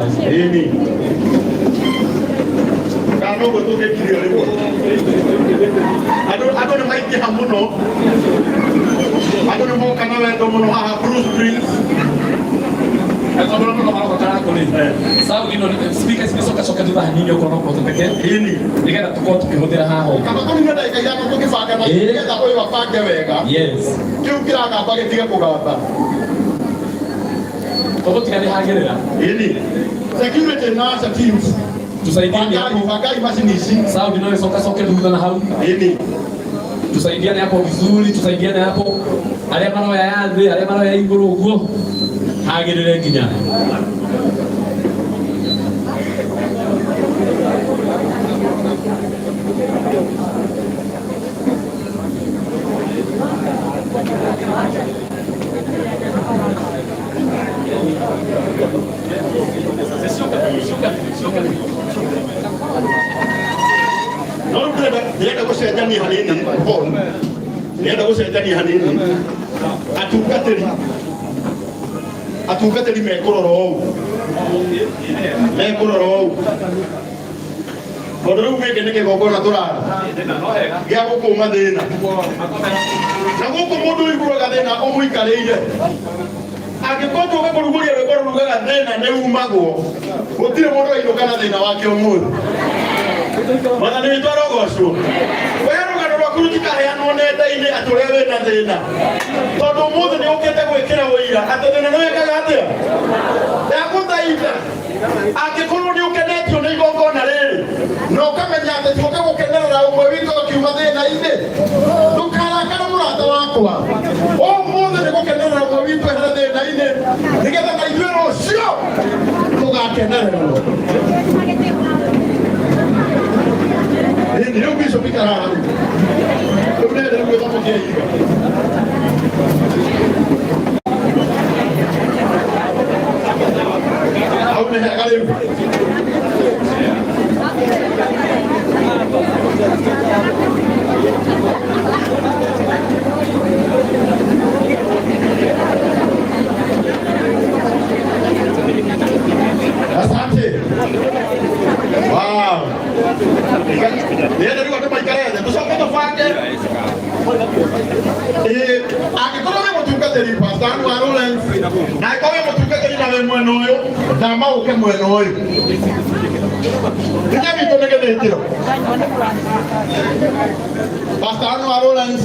Ini kalau betul kayak gini lho. Aduh nama iki hamuno. Aduh nama kanal itu mono Bruce Prince. Ecco, non lo parlo con lei. Sabe que não explica se pessoa que só quer do barninho com não pode ter. Ini. Liga da conta que rodeia a rua. Kama kuni nada ikaya ko kifaka na kaya da ko iwapake wega. Yes. Kiu kila ka pake tiga ko gata. Todo tiga de hagerera. Ini. Security na sa teams. Tusaidiane hapo. Magari masinisi. Sabe que não só quer do na rua. Ini. Tusaidiane hapo vizuri, tusaidiane hapo. Ale mano ya yande, ale mano ya ingoro. Hagerera kijana. Non dia da você jani halini bon. Dia da você jani halini. Atukateri me kororo. Me kororo. Bodo me kene ke gogo natural. Ya ko ko madena. Na ko ko modu ikuro gadena o mu ikaleide. Ake koto ke boruguri e boru ga dena ne umago. Otire modo ino kana dena wake omudu. Mana ni toro gosu. Wero ga ro kurutika ya no ne daine atolewe na dena. Todo mundo ne okete ko ekera oira. Atodena no yakagate. Ya kutaita. Ake kono ni okete tio ne gogo na lele. No kamenya ate tio ko kenera o wito ki madena ide. Dukara kana murata wakwa. O mundo ne ko kenera o wito hera dena ide. Niketa na iwero sio. Tuga kenera. Eu vi isso picarado. Eu não vou dar um jeito. Aonde é galera? Asante. Wow. Dia dari waktu maikare, tu só quando faque. E aqui como é muito que ele passa no Arolen. Na como é muito que ele na Moenoio, da mal que Moenoio. Já vi como é que ele tiro. Passa no Arolen.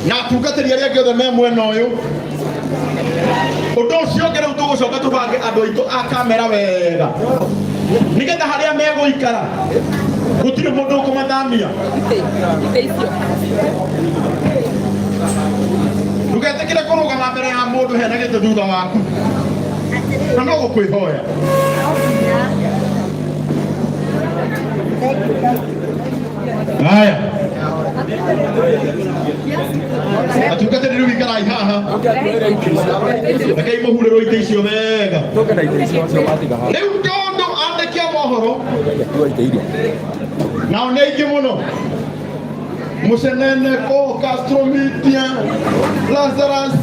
Na tu que teria que eu também Moenoio. O don sio que não tu só que tu vai a doito a câmera vega. Ninguém tá haria mego ikara. Utire modo como damia. Lugar te kira kono kama bere a modo he na que te duda waku. Não go coi hoya. Aya. Atuka te diru ikara ha. Nakai mo hulero iteisio vega. Toka na iteisio automatica ha. Eu tondo ande kia mohoro. Não nem que mono. Musenene ko Castromitia, Lazarus,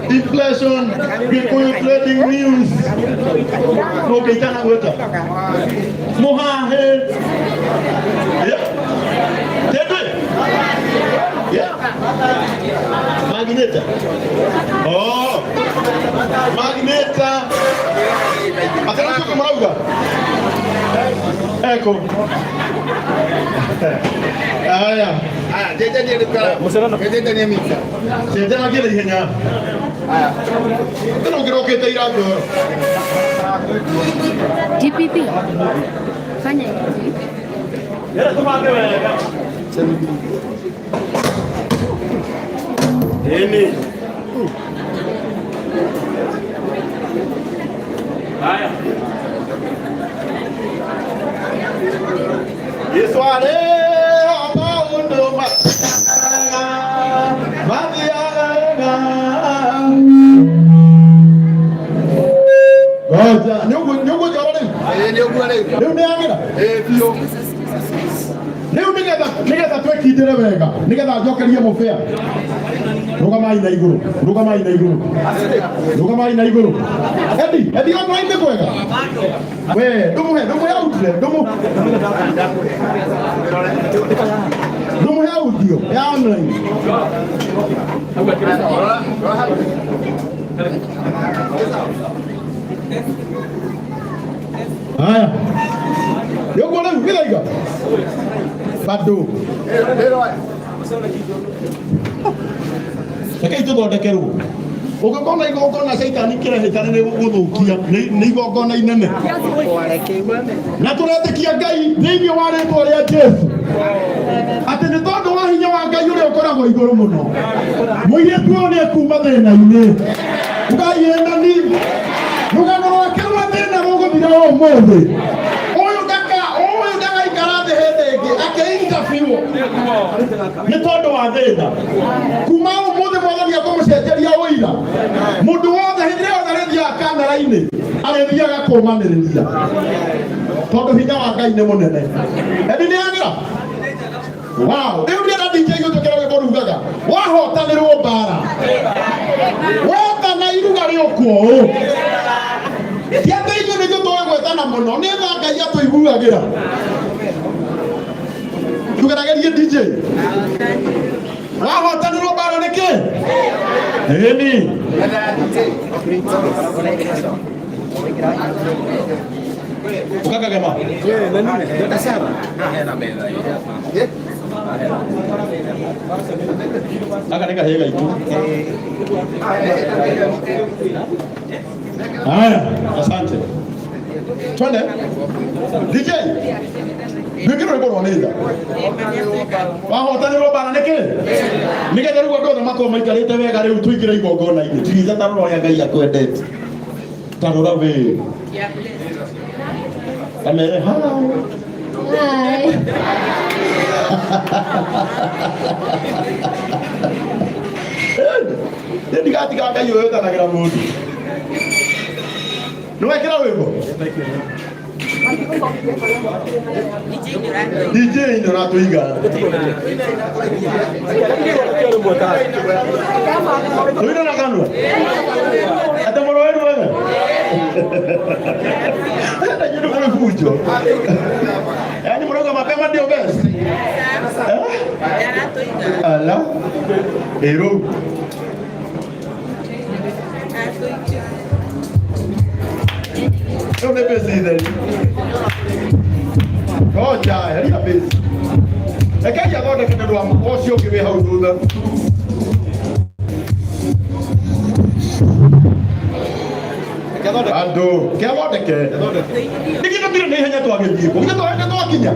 inflation, Bitcoin trading news. No kita nak betul. Mohamed. Ya. Tebe. Ya. Magneta. Oh. Magneta. Atrás tu kamera juga. Ecco. Aya. Dia di cara. Musana Dia ni misa. Sente lagi lagi hanya. Itu kira kita irago. GPP. Fanya hivi. Ya tu mage wewe. Ini. Aya. Yesu ale amaundo matanga. Madianga. Goja, nyugo jawale. Leo ni angira. Pio. Leo nigetha twekindire wega. Nigetha njokerie mubea. Rugamai na iguru. Edi online ni kwega. We, dumu outlet, dumu audio, ya online. Haya. Yoko na vile iga. Bado. Saka ituthondekerwo ugikona igongona caitani kirehitani ni guthukia ni igongona inene na turetĩkia Ngai thĩinĩ wa rĩĩtwa rĩa Jesũ atĩ nĩ tondũ wa hinya wa Ngai ũrĩa ũkoragwo igũrũ mũno mũirĩtu ũyũ nĩ ekuma thĩna-inĩ Ngai endani rũgano rwake rwa thĩna rũgũthira ũmũthĩ ũyũ ndagaikara thĩ hĩndĩ ĩngĩ akĩingabiũ nĩ tondũ wa thĩna kuma ũmũthĩ Mwathani akũmũcenjeria ũira mũndũ wothe hĩndĩ ĩrĩa yothe arĩthiaga kamera-inĩ arĩthiaga kũmanĩrĩria tondũ hinya wa Ngai nĩ mũnene endi nĩ agĩra rĩu rĩera DJ gũtũkĩra wĩmbo rugaga wahotanĩrwo mbara wotana iruga rĩũkwo ũũ Tiate hiyo ndio toa gwetana muno ni tha Ngai atuiguagĩra tugeragerie DJ wahotanĩrwo mbara nĩkĩ ĩni ukakagema aka neka hega itu haya asante twende DJ nikiro ibo roneza wahotanĩrwo mbara nĩkĩ nĩgetha rĩu andũ othe makorwo maikarĩte wega rĩu tũingĩre igongona-inĩ tiga tarora ya Ngai akwendete tarora we amere hi Jadi katika Ngai ũyũ ũtanagira mũndũ nĩwekĩra wĩmbo DJ nĩ ũratũiga ũyũ na kanua ata mũro wenu wega ata nyiru kule fujo yaani mroga mapema ndio best ala ero não é preciso ali. Oh, já, é ali a vez. É que aí agora que não há o senhor que vem ao tudo. Ando, que agora que? Ninguém não tira nem a tua aqui. Como que tu vai tua aqui já?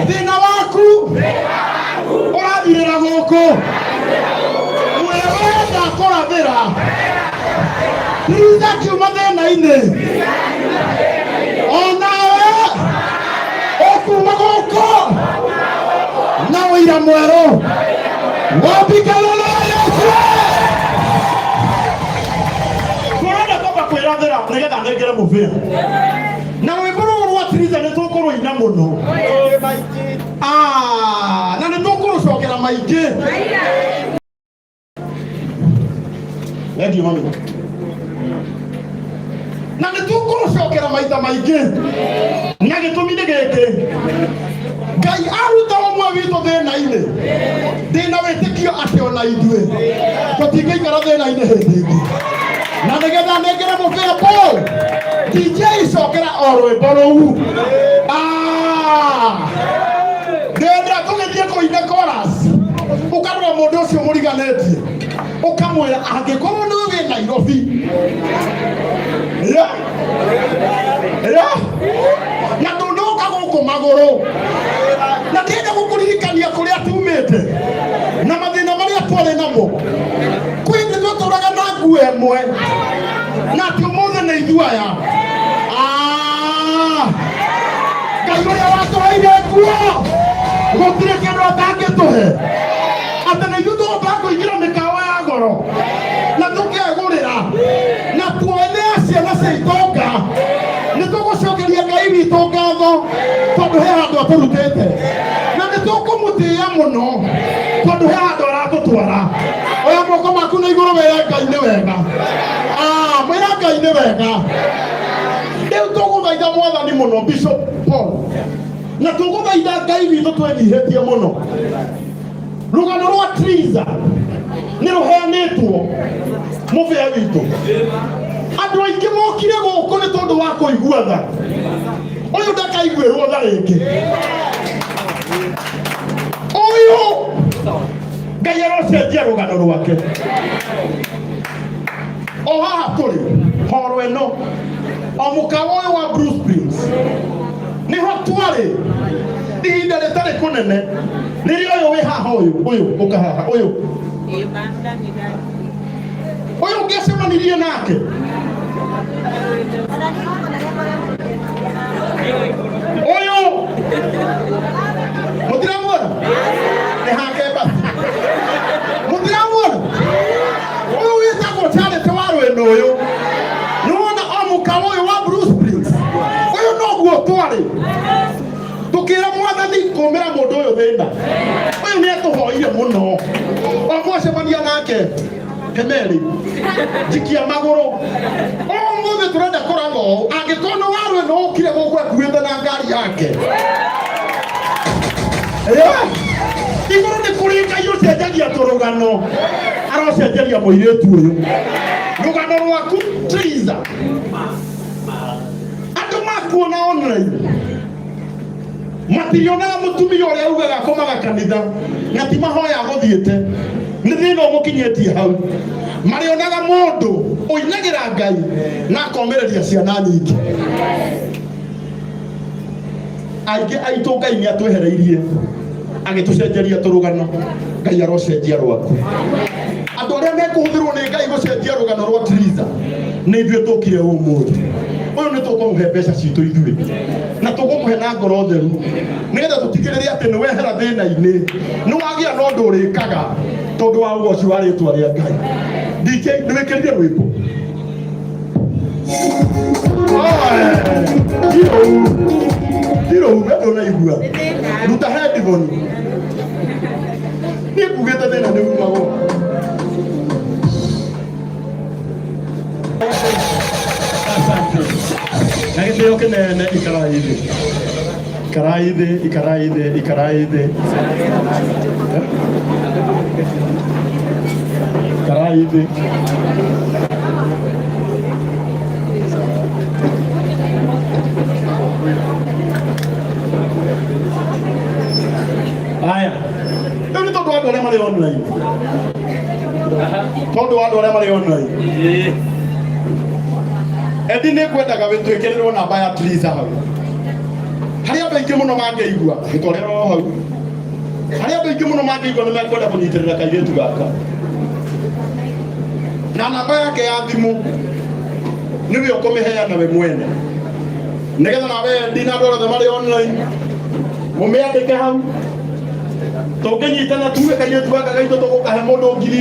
Thina waku urathirira guku mwega kurathira thitha kiuma thina-ini onawe ukuma guku na wira mweru wabikalolo Yesu kurenda toka kwirathira nigetha ngengere mubira na wiburu wa tiriza nitukuru ina muno na nitukuru cokera maingi mami na nitukuru cokera maita maingi na gitumi ni giki Ngai aruta umwe witu thina-ini ndina witikio ati ona ithue tutingaikara thina-ini hindi ingi na nigetha nengere mubira Paul DJ cokera o rwimbo ruu ndenda tugithie kuina chorus ukarora mundu ucio muriganetie ukamwira angikorwo ni wi Nairobi na tunduka guku maguru na ndienda gukuririkania kuria tumite na mathina maria twari namo kwindi twaturaga na nguo emwe na ti umuthi ni ithuaya Ngai uria watũheire nguo gũtirĩ kĩndũ atangĩtũhe atĩ nĩ ithuĩ tũgũka kũingĩra mĩkawa ya goro na tũkegũrĩra na tuone ciana cia itonga nĩ tũgũcokeria Ngai witũ ngatho tondũ he handũ atũrutĩte na nĩ tũkũmũtĩĩa mũno tondũ he handũ aratũtwara oya moko maku na igũrũ wĩre Ngai nĩ wega mwĩra Ngai nĩ wega rĩu tũgũthaitha Mwathani mũno Bishop Paul na tũgũthaitha Ngai witũ twĩnyihĩtie mũno rũgano rwa Triza nĩ rũheanĩtwo mũbĩa witũ andũ aingĩ mokire gũkũ nĩ tondũ wa kũigua tha ũyũ ndakaiguĩrwo tha rĩngĩ ũyũ Ngai arocenjia rũgano rwake. O haha tũrĩ horo ĩno o mũkawa ũyũ wa Bruce Springs nĩho twarĩ ihinda rĩtarĩ kũnene rĩrĩa ũyũ wĩ haha ũyũ ũka haha ũyũ ũngĩacemanirie nake ũyũ mũtiramuona nĩ hake basi mũtiramuona ũyũ wĩtagwo Charity wa Rwĩna ũyũ nĩwona o mũkawa ũyũ wa Bruce Springs ũyũ noguo twarĩ tukĩra Mwathani kũmĩra mũndũ ũyũ thĩna ũyũ nĩatũhoire mũno o mwacemania nake Kemeri jikia magũrũ ũmũthĩ tũrenda kũraga ũũ angĩkorwo nĩ wa Rwĩna ũkire gũkũ akuĩte na ngari yake igũrũ nĩ kũrĩ Ngai ũcenjagia tũrũgano arocenjeria mũirĩtu ũyũ rũgano rwaku Triza andũ makuona online matirionaga mũtumia ũrĩa ugaga akomaga kanitha na ti mahoya gũthiĩte nĩ thĩna ũmũkinyĩtie hau marĩonaga mũndũ ũinagĩra Ngai na akomereria ciana nyingĩ aingĩ aitũ Ngai nĩ atwehereirie agĩtũcenjeria tũrũgano Ngai arocenjia rwaku andũ arĩa mekũhũthĩrwo nĩ Ngai gũcenjia rũgano rwa Triza nĩ ithuĩ tũkire ũmũthĩ ũyũ nĩ tũkũmũhe mbeca citũ ithuĩ na tũkũmũhe na ngoro theru nĩgetha tũtigĩrĩre atĩ nĩ wehera thĩna-inĩ nĩ wagĩa na ũndũ ũrĩkaga tondũ wa ũgoci wa rĩtwa rĩa Ngai DJ nĩ wĩkĩrire rwĩmbo Tiro wendo na igua ruta headphone nĩ kugĩte thĩna nĩ umagwo na gĩtĩo kĩnene ikarai thĩ haya rĩu nĩ tondũ andũ arĩa marĩ online Endi nĩ kwendaga wĩtwĩkĩrĩrwo namba ya Triza hau harĩa andũ aingĩ mũno mangĩigua gĩtwarĩrwo hau harĩa andũ aingĩ mũno mangĩigua nĩ mekwenda kũnyitĩrĩra kairĩtu gaka na namba yake ya thimũ nĩwe ũkũmĩheana we mwene nĩgetha nawe Endi na andũ othe marĩ online mũmĩandĩke hau tũngĩnyitana tuge kairĩtu gaka gaitũ tũgũkahe mũndũ ngiri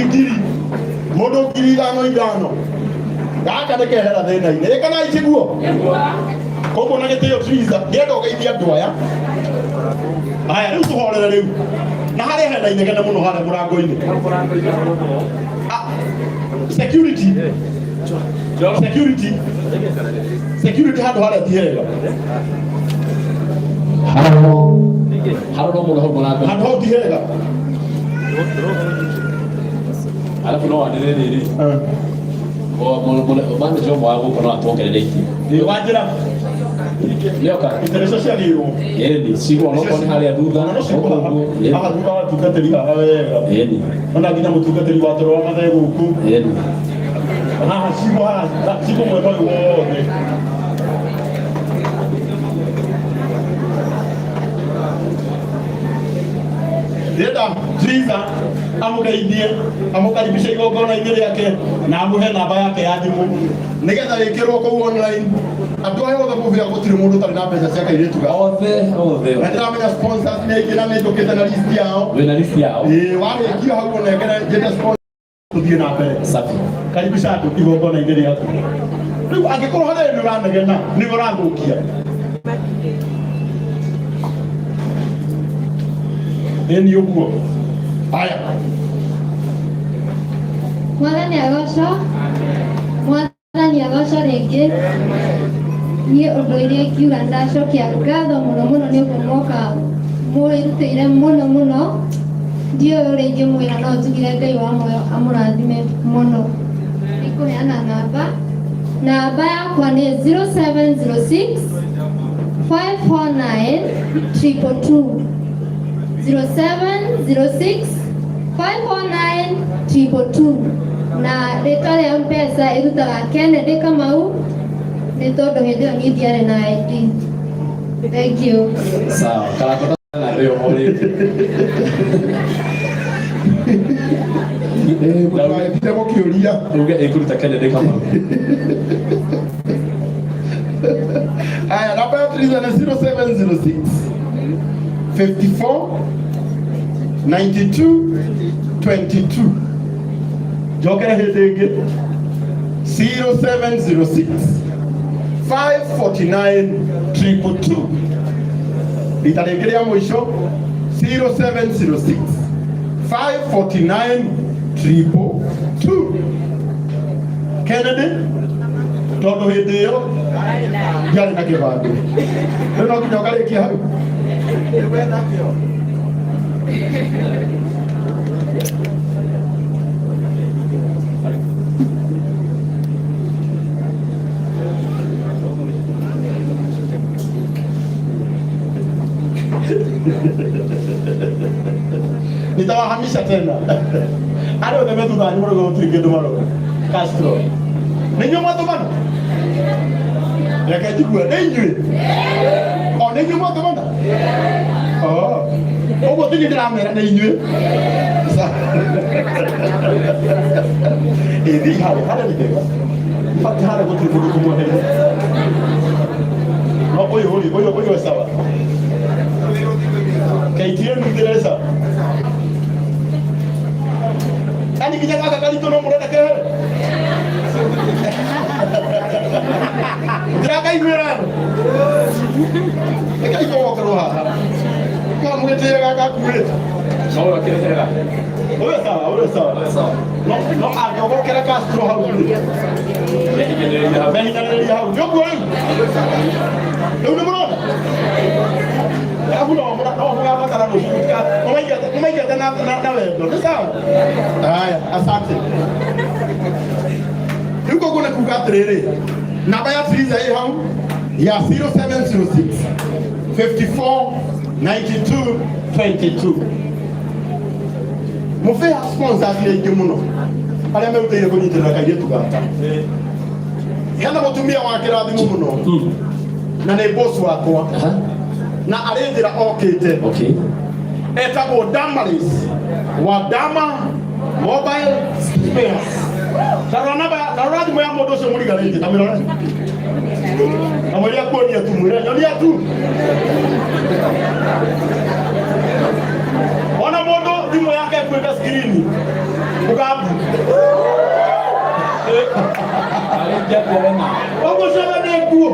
ithano gaka nĩ kehera thĩna-inĩ ĩkana iciguo koguo na gĩtĩo Triza ngĩenda ũgeithia andũ aya haya rĩu tũhorere rĩu na harĩa hena inegene mũno harĩa mũrango-inĩ security handũ harĩa ti hega handũ hau ti hega alafu no andire rĩrĩ mane jo mwa gũkũ no atwongerere iki wanjĩra nĩoka ithereco ciagĩirwo ĩni cigwo no kone harĩa thutha haha thutha wa tungatĩri haha wega ĩni ona nginya mũtungatĩri wa toro wa mathe gũkũ ĩni haha cigwo mwena ũyũ wothe ndĩrenda Triza amũgeithie amũkaribishe igongona-inĩ rĩake na amũhe namba yake ya thimũ nĩgetha wĩkĩrwo kũu online andũ aya othe mũbĩra gũtirĩ mũndũ ũtarĩ na mbeca cia kairĩtu gaka othe na ndĩramenya sponsors nĩ aingĩ na nĩndũkĩte na list yao wĩna list yao warĩkia hau ũnengere njĩte sponsors tũthiĩ na mbere safi karibisha andũ igongona-inĩ rĩaku rĩu angĩkorwo harĩa nĩ ũranegena nĩ ũrathũkia ĩni ũguo haya Mwathani agocwo rĩngĩ niĩ ũndũ ũrĩa ingiuga ndacokia ngatho mũno mũno nĩ ũguo mwoka mwĩrutĩire mũno ndiũĩ ũrĩa ingĩmwĩra no njugire Ngai wa muoyo amũrathime mũno ikũheana namba yakwa nĩ 0706 549 222 0706 54922 na rĩtwa rĩa M-Pesa ĩrutaga Kennedy Kamau nĩ tondũ hĩndĩ ĩyo niĩ ndiarĩ na ID. Thank you. Sawa, karakota na leo holi. Mũtũagĩtire mũkĩũria. Uge ĩkũruta Kennedy Kamau. Aya, namba ya Triza ni 0706 54 92 22. Jokera hĩndĩ 0706 549 222. Rita rĩngĩ rĩa mũico 0706 549 222. Kennedy tondũ hĩndĩ ĩyo ndiarĩ na kĩbandĩ. Rĩu no nginya ũkarĩkia hau. Nitawahamisha tena. Ada udah betul tadi mau ngomong tiga domaro. Castro. Nenyo mau teman. Ya kayak juga nenyo. Oh nenyo mau teman. Oh. Oh buat ini drama ya nenyo. Ini hal ni deh. Empat hari aku terima hukum hari. No oyo sawa. Kaitiyo ngereza. Ani kijana kali tu no murada ke. Draga imeran. Eka iko wakroha. Kama mwete kaka kule. Sawa kile. Oyo sawa. No ago kera Castro ha kule. Beni kaneli ha. Jogo. Eu não moro. Aku no matara no. Umeingia na wewe. Sawa. Haya, asante. Yuko kuna kukatrere. Namba ya Triza hii hau ya 0706 54 92 22. Mufe sponsor ile ngemuno. Pale ameutaile kunyitira kaje tugata. Yana mutumia wa kirathi muno. Na ni boss wakwa. Na arendera okite. Okay. Etagwo Damaris wa Dama Mobile Spares. Darora thimũ ya mũndũ ũcio mũrigarĩte tamĩrora. Na mwĩrĩa kuonia tu mwĩrĩa nyonia tu. Ona mũndũ thimũ yake kwĩka screen. Ugabu. Alikuja kuona. Ogo shaba ni nguo.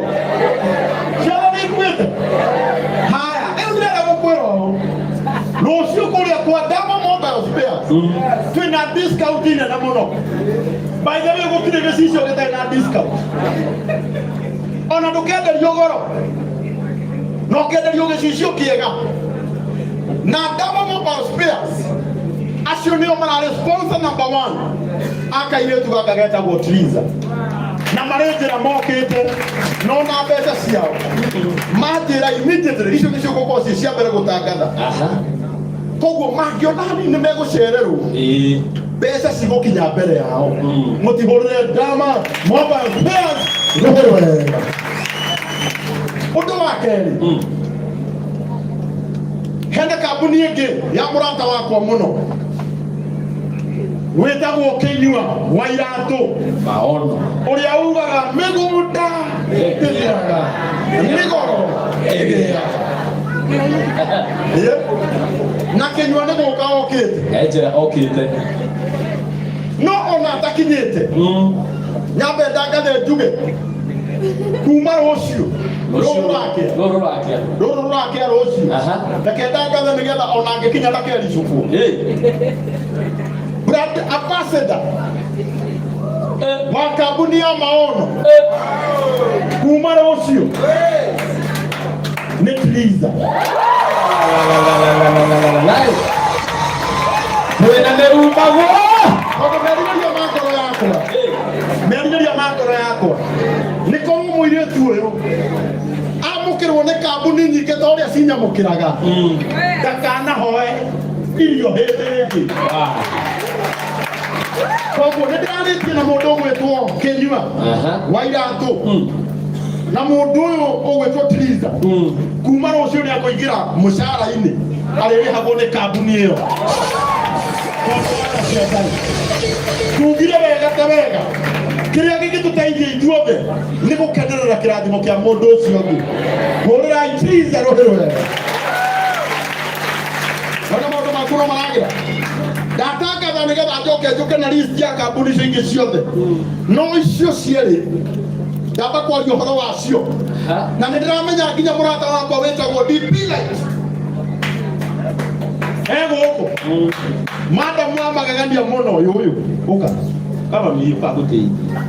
Shaba ni kwete. Haya, ndio gukwero. Rũciũ kũrĩa kwa Dama Mobile Spares. Twina discount ine na mũno. By the way, gũtirĩ gĩcicio gĩtarĩ na discount. Ona ndũkenderio goro. No kenderio gĩcicio kĩega. Na Dama Mobile Spares. Acio nĩo mararĩ sponsor number 1. Akairĩtu gaka getagwo Triza. Na marĩnjĩra mokĩte no na mbeca ciao. Manjĩra immediately icio nĩcio gũkorwo ci cia mbere gũtangatha. Koguo mangĩona nĩ megũcererwo. Mbeca cigũkinya mbere yao. Mũtihũrĩre Dama Mobile Spares rũhĩ wega. Ũndũ wa kerĩ, hena kambuni ĩngĩ ya mũrata wakwa mũno wĩtagwo Kĩnyua wa iratũ Maono. ũrĩa ugaga mĩgũnda ĩgĩaga mĩgoro ĩgĩaga. Na Kĩnyua nĩ gũka okĩte. Ejera okite. No ona atakinyĩte. Nyambe ndangathe njuge kuma rũciũ rũrũ rũrakĩa rũciũ. Reke ndangathe nĩgetha ona angĩkinya ndakericũkwo. Brand ambassador wa kambuni ya Maono kuma rũciũ nĩ Triza. Wena nerumagwo. Merirĩria makoro yakwa nĩ korwo mũirĩtu ũyũ amũkĩrwo nĩ kambuni nyingĩ ta ũrĩa cinyamũkĩraga ndakanahoe irio hĩndĩ koguo nĩ ndĩrarĩtie na mũndũ ũgwĩtwo Kĩnyua wa Iratũ na mũndũ ũyũ ũgwĩtwo Triza kuma rũciũ nĩ akũingĩra mũcara-inĩ arĩrĩhagwo nĩ kambuni ĩyo tugire wega ta wega kĩrĩa gĩgĩtũteithia ithuothe nĩ gũkenerera kĩrathimo kĩa mũndũ ũcio ũngĩ hũrĩrai Triza rũhĩ wega ona maũndũ maku no maragĩra ndatangatha nĩgetha njoke na list ya kambuni icio ingĩ ciothe no icio cierĩ ndamba kwaria ũhoro wacio na nĩ ndĩramenya nginya mũrata wakwa wĩtagwo DP Light gũkũ madamu wa magegania mũno ũyũ ũka kama mimi pa gũteithia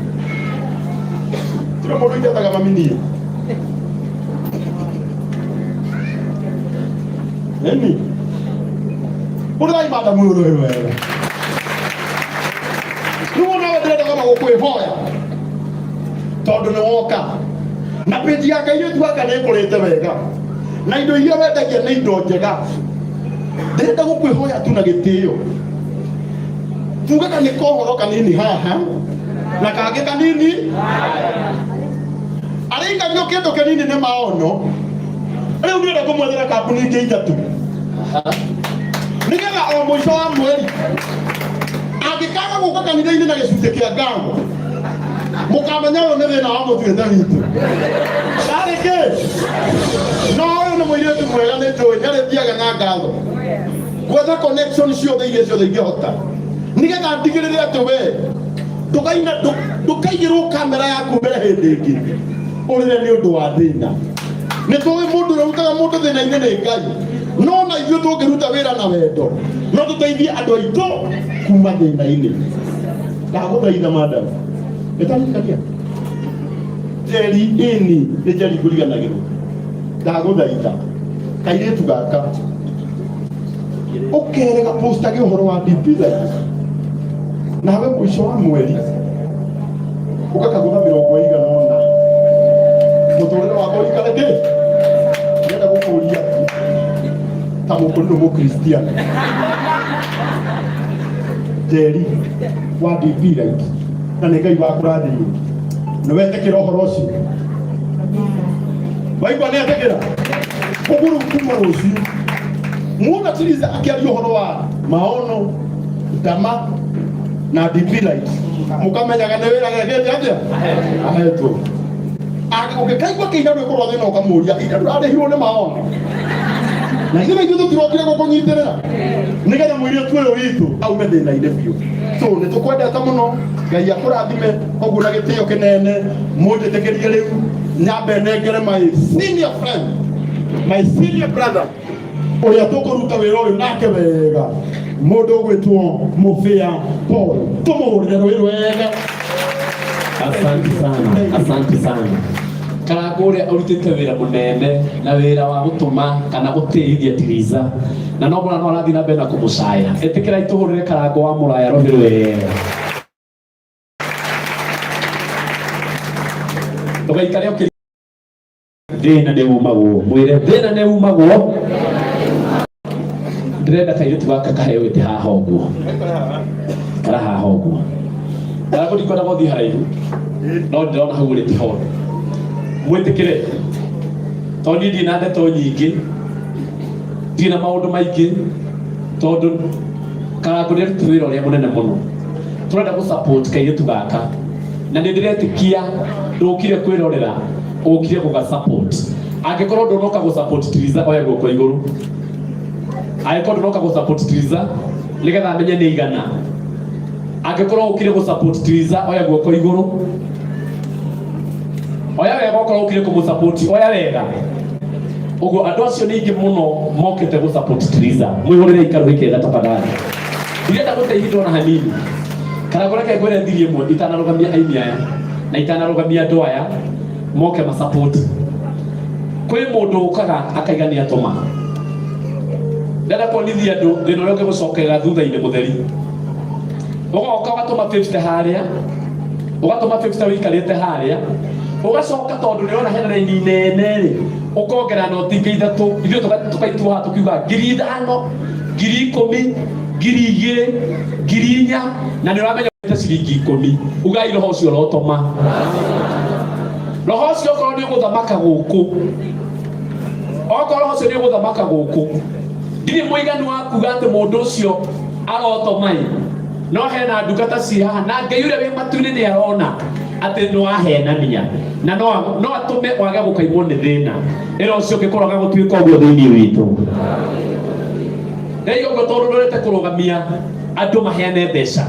tira mũndũ ingĩtaga mami niĩ eni ũrĩrai madamu ũyũ rũĩ wega rĩu nawe ndĩrenda kama gũkwĩhoya tondũ nĩ woka na pĩnji ya kairĩtu gaka nĩ ĩkũrĩte wega na indo iria wendagia nĩ indo njega ndĩrenda gũkwĩhoya tu na gĩtĩo tugaga nĩ kohoro kanini haha na kangĩ kanini arĩiganio kĩndũ kĩnini nĩ maono rĩu ndĩrenda kũmwethera kambuni ingĩ ithatũ nĩgetha o mũico wa mweri angĩkaga gũka kanitha-inĩ na gĩcunjĩ kĩa ngambo mũkamenya ũyũ nĩ thĩna wa mũtuĩte witũ arĩ kĩ no ũyũ nĩ mũirĩtu mwega nĩ njũĩ nĩarĩthiaga na ngatho gwetha connection ciothe iria ciothe ingĩhota nĩgetha ndigĩrĩre atĩ we ndũkaigĩrwo kamera yaku mbere hĩndĩ ĩngĩ ũrĩre nĩ ũndũ wa thĩna nĩ tũĩ mũndũ ũrĩa ũrutaga mũndũ thĩna-inĩ nĩ Ngai no na ithuĩ tũngĩruta wĩra na wendo no tũteithie andũ aitũ kuma thĩna-inĩ ndagũthaitha madamu ĩtarikania Njeri ini nĩ Njeri ngũriganagĩrwo ndagũthaitha kairĩtu gaka ũkere gapostage ũhoro wa DP Light nawe mũico wa mweri ũgakagũra 100 mũtũrĩre wakwa ũikare kĩ ndĩrenda gũkũria ta mũkũrinũ mũkristiano Njeri wa DP Light na nĩ Ngai wakũrathimire nĩ wetĩkĩra ũhoro ũcio waigua nĩ etĩkĩra ũguo kuma rũciũ muona Triza akiaria ũhoro wa maono ndama na DP Light mũkamenyaga nĩ wĩra gegete atĩa ahetwo ũngĩkaigua kĩina rwĩkorwo thĩna ũkamũria ida ndũrarĩhirwo nĩ maono na ithuĩ tũtirokire gũkũnyitĩrĩra nĩgetha mũirĩtu ũyũ witũ aume thĩna-inĩ biũ so nĩ tũkwendete mũno Ngai akũrathime koguo na gĩtĩo kĩnene mũnjĩtĩkĩrie rĩu nyambe nengere my senior friend my senior brother ũrĩa tũkũruta wĩra ũyũ nake wega mũndũ ũgwĩtwo Mũbĩa Paul tũmũhũrĩre rũĩ rwega. Asante sana Karangũ ũrĩa ũrutĩte wĩra mũnene na wĩra wa gũtũma kana gũtĩithia Triza na no mũrano arathiĩ na mbere na kũmũcaya ĩtĩkĩrai tũhũrĩre Karangũ wa Mũraya rũhĩ rwega ndũgaikare ũkĩrĩ thĩna nĩ umagwo mwĩre thĩna nĩ umagwo ndĩrenda kairĩtu gaka kaheo gĩtĩ haha ũguo kara haha ũguo Karangũ ndikwenda gũthiĩ haraihu no ndĩrona hau ũrĩ tihondo mwĩtĩkĩre tondũ niĩ ndirĩ na ndeto nyingĩ ndirĩ na maũndũ maingĩ tondũ Karangũ nĩarutĩte wĩra ũrĩa mũnene mũno tũrenda gũ-support kairĩtu gaka na nĩ ndĩretĩkia ndũkire kwĩrorera ũkire gũga-support angĩkorwo ndũnoka gũ-support Triza oya guoko igũrũ angĩkorwo ndũnoka gũ-support Triza nĩgetha amenye nĩ igana angĩkorwo ũkire gũ-support Triza oya guoko igũrũ oya wega okorwo ũkire kũmũ-support oya wega ũguo andũ acio nĩ aingĩ mũno mokĩte gũ-support Triza mwĩhũrĩre ikarũ ikega tafadhali ndirenda gũteithia ndona hanini Karangũ reke ngwĩre thiri ĩmwe itanarũgamia aini aya na itanarũgamia andũ aya moke ma-support kwĩ mũndũ ũkaga akaiga nĩ atũma ndenda kuonithia andũ thĩna ũrĩa ũngĩgũcokerera thutha-inĩ mũtheri ũgoka ũgatũma 50 harĩa ũgatũma 50 wĩikarĩte harĩa ũgacoka tondũ nĩona hena raini nene rĩ ũkongera noti ingĩ ithatũ ithuĩ tũkaituo haha tũkiuga 5,000 10,000, 2,000, 4,000 na nĩ ũramenya ta ciringi 10 ugai roho ũcio rotoma roho ũcio korwo nĩ ũgũthamaka gũkũ okorwo roho ũcio nĩ ũgũthamaka gũkũ ndirĩ mũiganu wa kuga atĩ mũndũ ũcio arotomai no hena ndungata ciĩ haha na Ngai ũrĩa wĩ matu-inĩ nĩ arona atĩ nĩ wahenania na no atũme wage gũkaimwo nĩ thĩna ĩro ũcio ũngĩkorwo gũtuĩka ũguo thĩinĩ witũ Ngai ũguo tondũ ndũrete kũrũgamia andũ maheane mbeca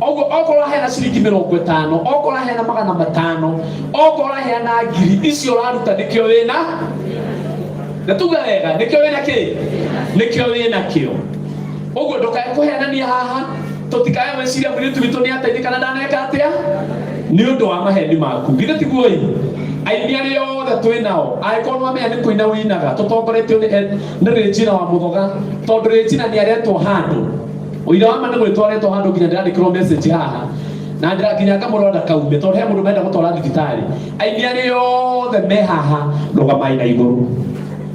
oguo okorwo hena ciringi 50 okorwo hena 500 okorwo hena 1,000 icio ũraruta nĩkĩo wĩna na tuga wega nĩkĩo wĩna kĩ nĩkĩo wĩna kĩo oguo ndũkae kũhenania haha tũtikae meciria mũirĩtu witũ nĩ ateithĩka na ndaneka atĩa nĩ ũndũ wa maheni maku githĩ tiguo aini arĩa othe twĩ nao angĩkorwo mamenya nĩ kũina wĩinaga tũtongoretio nĩ Regina wa Mũthoga tondũ Regina nĩ aretwo handũ ũira wa ma nĩ gwĩtwo aretwo handũ nginya ndĩrandĩkĩrwo message haha na nginya ngamũronda kaume tondũ he mũndũ menda gũtwara thibitarĩ aini arĩa othe me haha rũgamai na igũrũ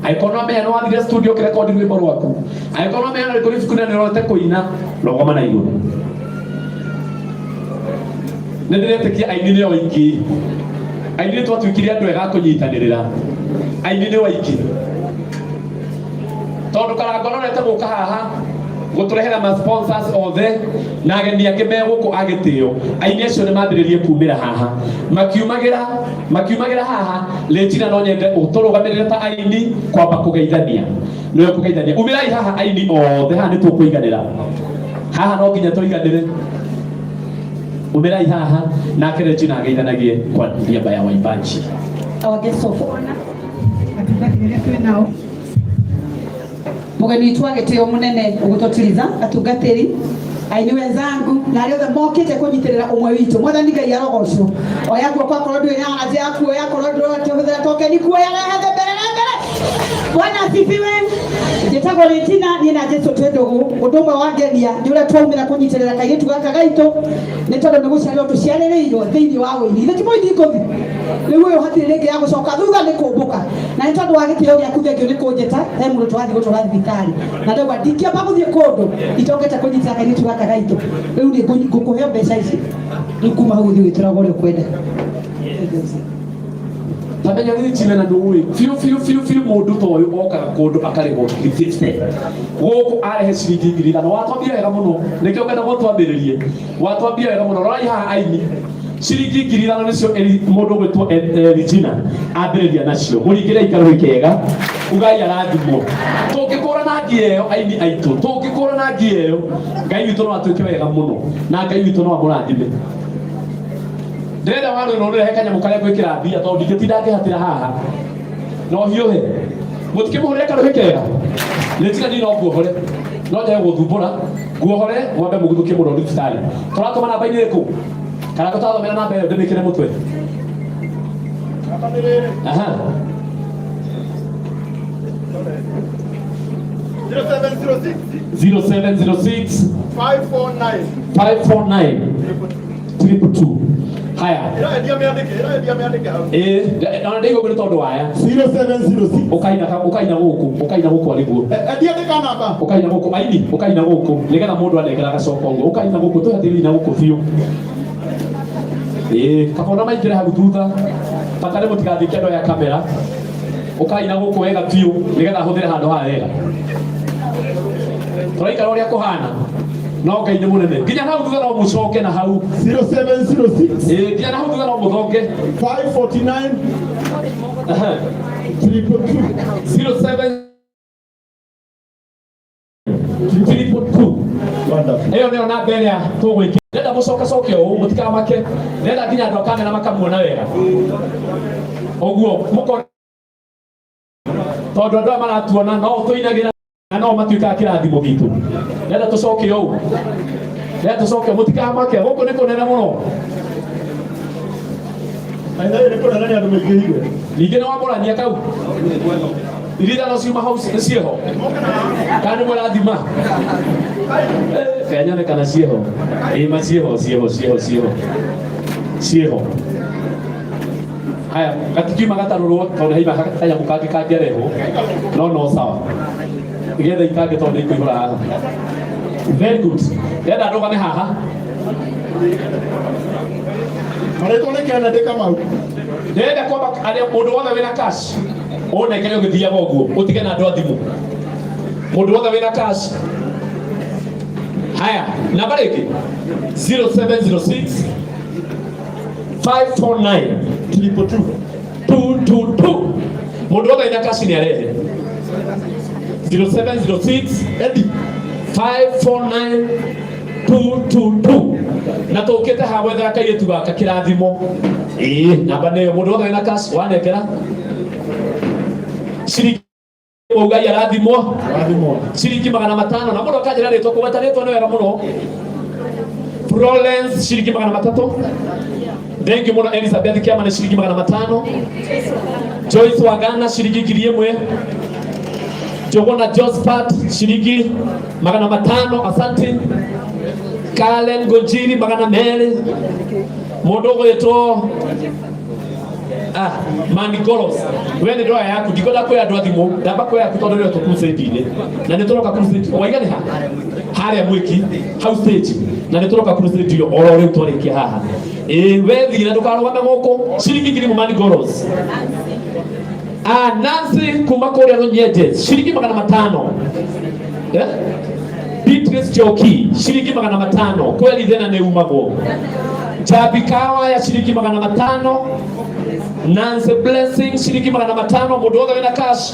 angĩkorwo mamenya nĩ wathire studio kĩrekondi rwĩmbo rwaku angĩkorwo mamenya nĩ kũrĩ ibuku na nĩ ũrorete kũina rũgama na igũrũ nĩ ndĩretĩkia aini nĩ oingĩ aini nĩ twatuĩkire andũ ega kũnyitanĩrĩra aini nĩ oingĩ tondũ Karango norete gũka haha gũtũrehera ma sponsors othe na ageni angĩ me gũkũ agĩtĩo aini acio nĩ mambĩrĩrie kumĩra haha makiumagĩra haha Regina no nyende ũtũrũgamĩrĩre ta aini kwamba kũgeithania nĩwe kũgeithania umĩrai haha aini othe haha nĩ tũkũiganĩra haha no nginya tũiganĩre umĩrai haha nake Regina ageithanagie kwa niaba ya Waimbaji. Our guest of honor mugeni wetu agĩtĩo mũnene ũgũtũtiriza atungatĩri aini wenzangu na arĩa othe mokĩte kũnyitĩrĩra ũmwe witũ mwathani Ngai arogocwo oya guoko akorwo ndũrĩ na anja ya kuoya akorwo ndũrahũthĩra tokeni kuoya rehe mbere na mbere Bwana asifiwe. Njĩtagwo Regina niĩ na Jesũ twĩ ndũgũ ũndũ ũmwe wangenia nĩ ũrĩa twaumĩra kũnyitĩrĩra kairĩtu gaka gaitũ nĩ tondũ nĩ gũciarĩrwo tũciarĩrĩirwo thĩinĩ wa ũini ithe ti mũini ngũthi rĩu ũyũ hatirĩ rĩngĩ ya gũcoka thutha nĩ kũmbũka na nĩ tondũ wa gĩtĩo gĩaku thengio nĩ kũnjĩta he mũndũ tũrathiĩ gũtwara thibitarĩ na ndauga ndingĩamba gũthiĩ kũndũ itokete kũnyitĩra kairĩtu gaka gaitũ rĩu nĩ ngũkũheo mbeca ici rĩu kuma hau ũthiĩ wĩtũraga ũrĩa ũkwenda Tamenya Regina na ndũĩ fiu mũndũ ta ũyũ okaga kũndũ akarĩhwo ngiri gũkũ arehe ciringi 5,000 watwambia wega mũno nĩkĩo ngenda gũtwambĩrĩrie watwambia wega mũno rorai haha aini ciringi 5,000 nĩcio mũndũ gwĩtwo Regina ambĩrĩria nacio mũringĩre ikarũi kega ugai arathimwo tũngĩkũra na ngi ĩyo aini aitũ tũngĩkũra na ngi ĩyo Ngai witũ no atuĩke wega mũno na Ngai witũ no amũrathime ndĩrenda warũ no ũrehe kanyamũ karĩa gwĩkĩra mbia tondũ ndingĩtinda ngĩhatĩra haha no hiũhe mũtikĩmũhũrĩre karũhĩ kega Regina niĩ no nguohore no njage gũthumbũra nguohore mwambe mũguthũkie mũno thibitarĩ tũratũma namba-inĩ ĩrĩkũ kana tũtathomera namba ĩyo ndĩmĩkĩre mũtwe aha 0706 549 222 haya na ndĩgo gwĩ tondũ waya 0706 ũkaina gũkũ arĩguo ndiandĩka namba ũkaina gũkũ aini ũkaina gũkũ nĩgetha mũndũ anengera gacoka ũguo ũkaina gũkũ tũhatĩrĩ na gũkũ biũ kabona maingĩre hau thutha batarĩ mũtigathĩke andũ aya kamera ũkaina gũkũ wega biũ nĩgetha hũthĩre handũ haha wega tũraikara ũrĩa kũhana no Ngai nĩ mũnene nginya hau thutha no mũcoke na hau 0706 nginya hau thutha no mũthonge 549 322 ĩyo nĩyo namba ĩrĩa tũgwĩkĩra ndenda mũcokacoke ũũ mũtikamake ndenda nginya andũ a kamera makamuona wega ũguo mũkore tondũ andũ aya maratuona no tũinagĩra na no matuĩkaga kĩrathimo gitũ ndenda tũcoke ũũ ndenda tũcoke mũtikamake gũkũ nĩ kũnene mũno ningĩ nĩ wamũrania kau irithano ciuma hau ciĩho kana nĩ mũrathima kanyone kana ciĩho ĩma ciĩho haya gatikima gatarurwo tondu haiba haya mukangi kangereho no sawa igetha ikange tondu ikuihura haha very good ndenda ndugame haha Marĩtwa nĩ Kennedy Kamau. ndenda kwamba mũndũ wothe wĩna cash ũnengere ũgĩthiaga ũguo ũtige na andũ a thimũ mũndũ wothe wĩna cash haya namba rĩngĩ 0706 549 222 mũndũ wothe wĩna cash nĩ arehe 0706 549 222 na tũkĩte haha gwethera kairĩtu gaka kĩrathimo namba nĩyo mũndũ wothe wĩna cash wanengera ciringi Ngai arathimwo ciringi 500 na mũndũ akanjĩra rĩtwa kũgweta rĩtwa nĩ wega mũno Florence ciringi 300 thank you mũno Elizabeth Kiama nĩ ciringi 500 Joyce Wagana ciringi 1000 Jogona Josephat ciringi 500 asante Kalen Gonjiri 200 mũndũ ũgwĩtwo Mani Goros wewe ndio yaku ndikwenda kwa andũ athimo ndamba kwa yaku tondu ndio tukucedi-inĩ na nĩ tũroka crusade waigane ha harĩa mwiki house stage na nĩ tũroka crusade oro rĩu twarĩkia haha we thigina ndũkarũgame gũkũ ciringi 1000 Mani Goros Nancy kuma kũrĩa Rũnyenje ciringi 500 Beatrice Joki ciringi 500 kweli thena nĩ umagwo Jabikawa ya shilingi 500 Nancy Blessing shilingi 500 mũndũ wothe wĩna cash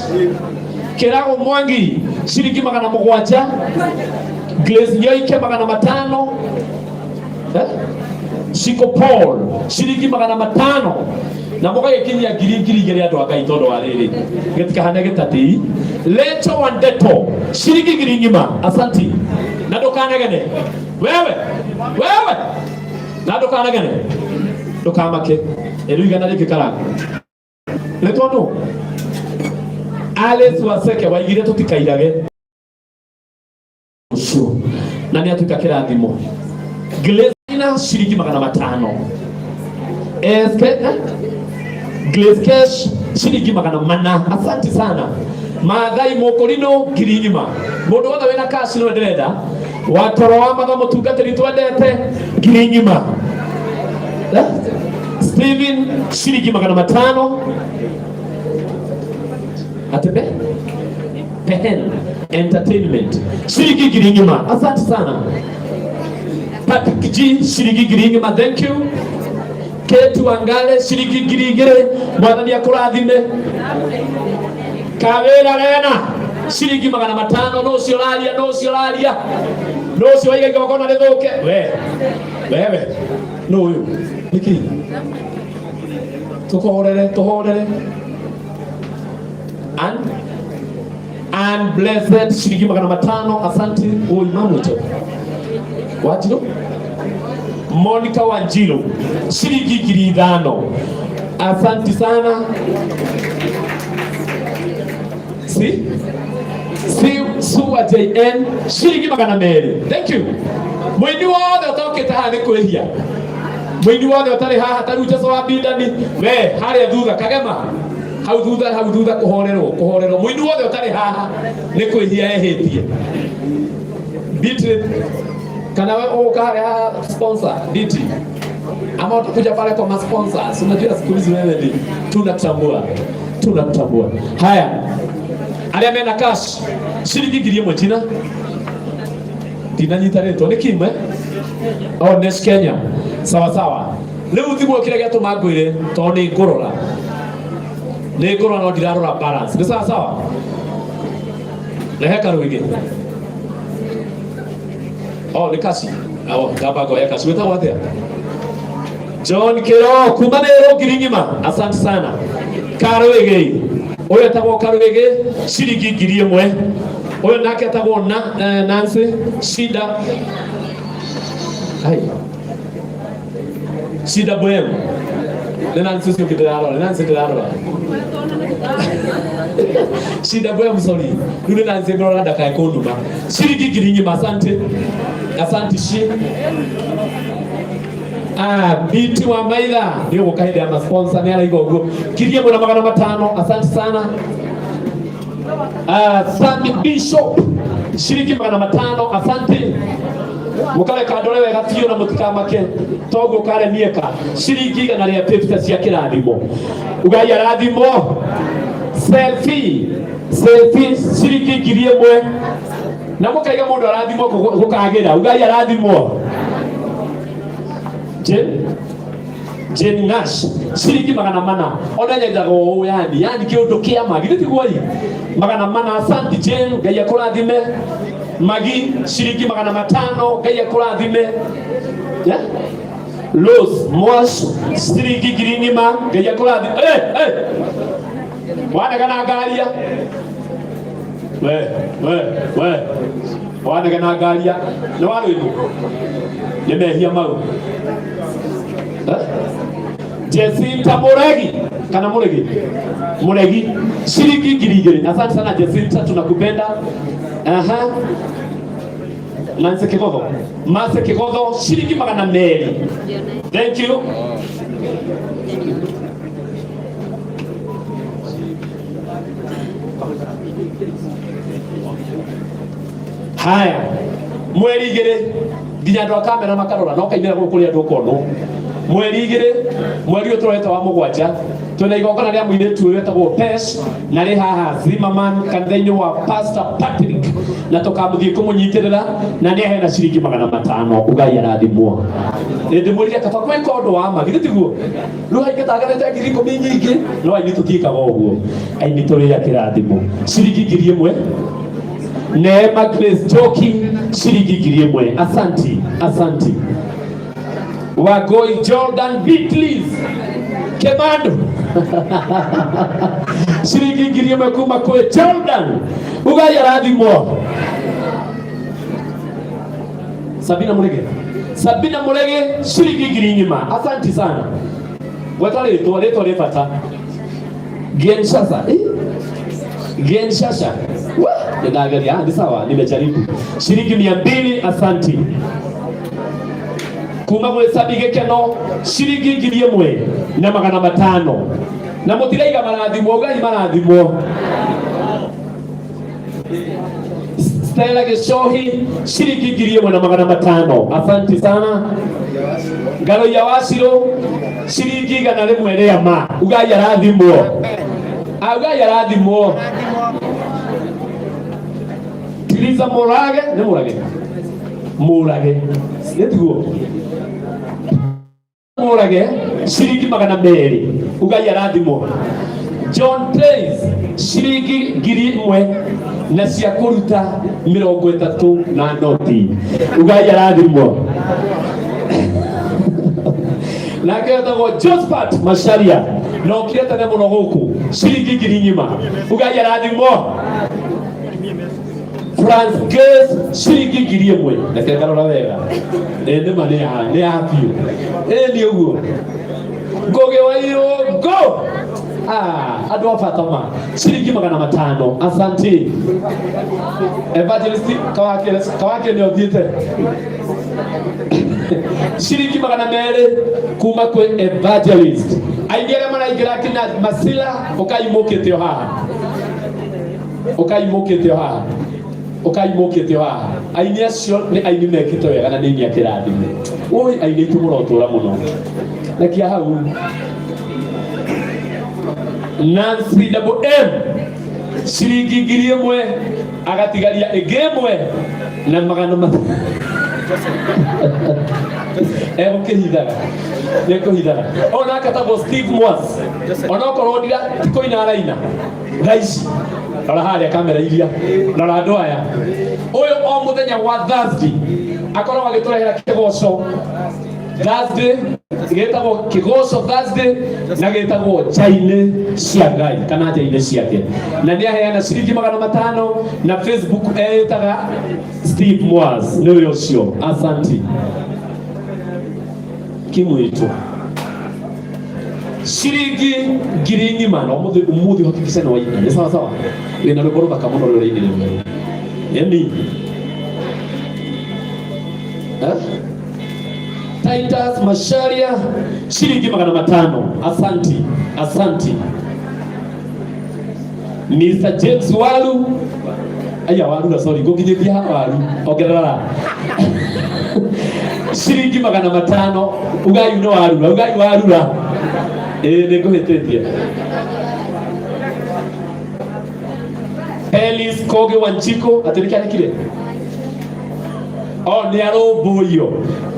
Kĩrago Mwangi shilingi 700 Grace Nyoike 500 Shiko Paul shilingi 500 na mũgagĩkinyia ngiri igĩrĩ andũ a Ngai tondũ wa rĩrĩ gĩtikahane gĩtati Leto Wandeto shilingi 1000 asanti na ndũkanegene wewe na ndukanagene ndukamake rĩu igana rĩngĩ karanga nĩ tondũ Alice Waseke waigire tũtikairage ucio na nĩ atuĩka kĩrathimo Glazina shilingi 500 Glaze Cash shilingi 400 asante sana Maathai Mũkũrinũ 1000 mũndũ wothe wĩna cash no ndĩrenda Watoro wa matha mũtungatĩri twendete 1000 Steven shilingi 500 Atebe Pehen Entertainment shilingi 1000 asante sana Patrick G shilingi 1000 thank you Ketu Wangale shilingi 2000 mwathani akũrathime Kawĩra Rena shilingi 500 no ciolaria no cio waiga igongona rĩthũke wewe no ũyũ nĩkĩ tũhorere and blessed shilingi 500 asante ũyũ mamwĩtwo Wanjiru Monica Wanjiru shilingi 5000 asante sana Suwa JN shilingi 200 thank you Mwini wothe ũtokĩte haha nĩ kwĩhia Mwini wothe ũtarĩ haha tarĩu Jesũ wa Bindani we harĩa thutha Kagema hau thutha kũhorerwo Mwini wothe ũtarĩ haha nĩ kwĩhia ehĩtie Beatrice kana we ũka harĩa sponsor DT ama utakuja pale kwa sponsors unajua siku hizi wewe ni tunatambua haya arĩa mena cash shilingi 1000 tina ndinanyita rĩtwa nĩ kimwe Honest Kenya sawa rĩu thimũ kĩrĩa gĩatũma ngwĩre tondũ nĩ ngũrora no ndirarora balance nĩ sawa rehe karũingĩ nĩ kaci ngamba ngoya kaci wĩtagwo atĩa John Kĩro kuma Meru 1000 asante sana Karũĩgĩ ũyũ etagwo Karũĩgĩ shilingi 1000 ũyũ nake etagwo Nancy Shida Bohem nĩ Nancy ũcio ndĩrarora Nancy ndĩrarora Shida Bohem sorry rĩu nĩ Nancy ngorora ndakae kũnduma shilingi 1000 asante Biti wa maitha ndio mukaide ama sponsor ni alaigo go kirie mwana magana matano. Asante sana. Sami Bishop shilingi magana matano. Asante. Mukale kadole wega tio na mutikamake togo kare mieka shilingi igana ria pepita cia kirathimo ugai arathimo. Selfie shilingi ngiri ĩmwe na mukaiga mundu arathimo gukagira ugai arathimo. Jen Nash shilingi magana mana ona nyendago yani kiundu kia magi ndigoi magana mana. Asante Jen, Ngai akurathime. Magi shilingi magana matano, Ngai akurathime. Rose Mosh shilingi ngiri ng'ima, Ngai akurathime. Wana kana ngaria we wana kana ngaria no waruimu nimehia mau. Jacinta Muregi kana Muregi shilingi ngiri igĩrĩ. Asante sana Jacinta, tunakupenda. Mase Kigodho shilingi magana meri. Thank you. Haya mweri igĩrĩ nginya andũ a kamera makarora no kaimĩra gũkũ kũrĩa andũ kono. Mweri igĩrĩ mweri ũtũreta wa mũgwanja twĩna igongona rĩa mũirĩtu ũyũ wĩtagwo Pesh na rĩ haha Zimmerman kanitha-inĩ wa Pastor Patrick na tũkamũthiĩ kũmũnyitĩrĩra na nĩ ahena shilingi magana matano. Ugai arathimwo. Ndĩmũrire kaba gwĩka ũndũ wa ma githĩ tiguo rĩu haingĩtanganĩte ngiri ikũmi nyingĩ no aini tũtiĩkaga ũguo. Aini tũrĩa kĩrathimo shilingi ngiri ĩmwe. Neema Grace Joki shilingi ngiri ĩmwe. Asante. Wagoi Jordan Beatles Kemando shilingi ngiri ĩmwe kuma kwĩ Jordan. Ugai arathimwo. Sabina Murege shilingi ngiri ng'ima. Asante sana. Wetwa rĩtwa bata Genshasha ninaangalia ni sawa, nimejaribu. Shilingi 200. Asante. Kuma gwĩcabi gĩkeno shilingi ngiri ĩmwe na magana matano. Na mũtiraiga marathimwo, Ngai marathimwo. Stella Geshohi shilingi ngiri ĩmwe na magana matano. Asante sana. Ngaro ya Wasiro shilingi igana rĩmwe rĩa ma. Ugai arathimwo. Ugai arathimwo. Tiliza Murage nĩtiguo Murage shilingi magana meri. Ugai arathimwo. John Trace shilingi ngiri ĩmwe na cia kũruta 30 na noti. Ugai arathimwo. Nake etagwo Josephat Masharia no kietane mũno gũkũ shilingi ngiri ng'ima. Ugai arathimwo. France Girls shilingi ngiri ĩmwe. Reke ngarora wega nĩma nĩ happy nĩ ũguo. Ngũgĩ wa Irũngũ andũ a Fatoma shilingi magana matano. Asante. Evangelist Kawake nĩ ũthiĩte shilingi magana merĩ kuma kwĩ Evangelist. Aingĩ arĩa maraingĩra kinya Masila ũkaimũkĩte haha. Aini acio nĩ aini mekĩte wega na nĩ aini a kĩrathimo. Aini aitũ mũrotũra mũno. Rekia hau. Nancy M shilingi ngiri ĩmwe agatigaria ĩngĩ ĩmwe na magana matano. Nĩkũhithaga. Ona akatagwo Steve Mwas. Ona okorwo ndira tikũina araina. Thaici rora harĩa kamera iria rora andũ aya. Ũyũ o mũthenya wa Thursday akorwo agĩtũrehera kĩgoco. Thursday gĩtagwo kĩgoco Thursday na gĩtagwo Njainĩ cia Ngai kana Njainĩ ciake. Na nĩ aheana shilingi magana matano na Facebook etaga Steve Mwas nĩwe ũcio. Asante. Kimwĩtwo shilingi ngiri ng'ima na umuthi hakikisha na waina. Ni sawa wĩna rũgoro thaka mũno rũrĩa-inĩ rũmwe. Yani Titus Masharia shilingi 500. Asanti. Mr. James Walu sorry goginyithia Walu ongerera shilingi 500. Ugai no Warura niguhititie. Elis Koge Wanchiko atirikanekire nĩ arũmbũiyo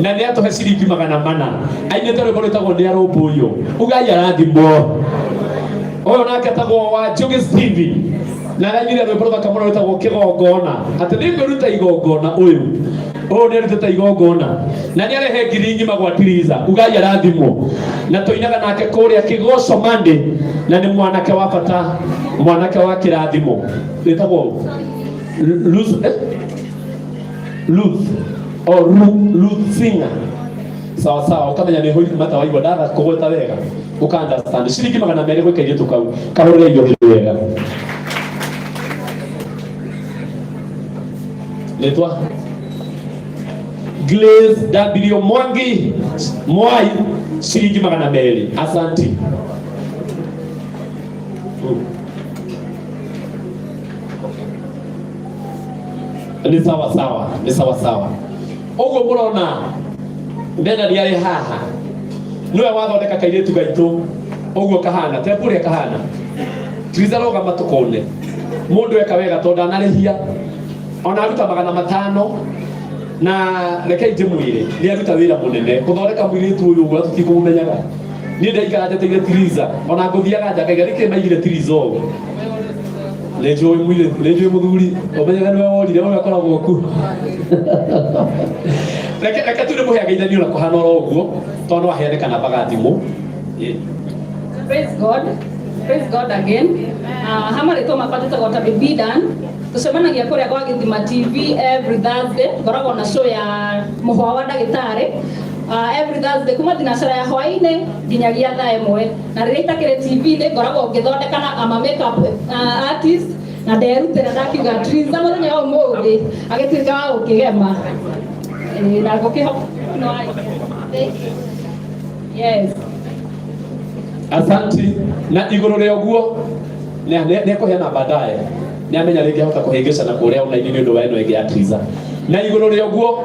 na nĩ atũhe ciringi 400. Ainĩte rwĩmbo rwĩtagwo nĩ arũmbũiyo. Ugai arathimwo. Ũyũ nake etagwo Wanjũgĩ Steve na arainire rwĩmbo rũthaka mũno rwĩtagwo kĩgongona. Atĩ nĩ ngwĩruta igongona ũyũ nĩ arutĩte igongona na nĩ arehe ngiringi magwatiriza. Ugai arathimwo na tũinaga nake kũrĩa Kĩgoco Monday na nĩ mwanake wa bata, mwanake wa kĩrathimo wĩtagwo Ruth Singer. Sawa ukamenya nĩ hoi mata waigua ndaga kũgweta wega uka-understand. Shilingi 200 gwĩka irio tukau kahũrĩre irio wega. Letwa Glaze W Mwangi Mwai shilingi 200. Asanti. Ni sawa. Ũguo mũrona ndena ndiarĩ haha niwe wathondeka kairĩtu gaitũ ũguo kahana tempũrĩa kahana Triza rũgama tũkone mũndũ eka wega tondũ ndanarĩhia ona aruta 500 na reke njĩmwĩre nĩ aruta wĩra mũnene gũthondeka mũirĩtu ũyũ ũguo tũtikũmũmenyaga. Niĩ ndaikara njeteire Triza ona ngũthiaga nja ngaiga nĩkĩ maigire Triza ũguo Lejo muthuri omenyaga niwe worire ũrĩa akoragwo ku. Reke tu nĩ mũhea geithanio na kũhana oro ũguo tondũ aheanĩkana bagathimũ. Praise God again. Hama rĩtwa mabatĩtagwo ta Bibidan. Tũcemanagia kũrĩa kwa Gĩthima TV every Thursday. Ngoragwo na show ya mũhwa wa ndagĩtarĩ. Every Thursday kuma thinacara ya hwainĩ nginyagia thaa 1 na rĩrĩa itakĩrĩ TV-inĩ ngoragwo ngĩthondeka na ama makeup artist na nderutĩra ndakiuga Triza mũthenya wa ũmũthĩ agĩtuĩka wa gũkĩgema na gũkĩhoka. Yes. Asanti na igũrũ rĩa ũguo nĩ kũheana baadaye nĩ amenya rĩngĩ ahota kũhĩngĩca na kũrĩa online nĩ ũndũ wa ĩno ĩngĩ ya Triza. Na igũrũ rĩa ũguo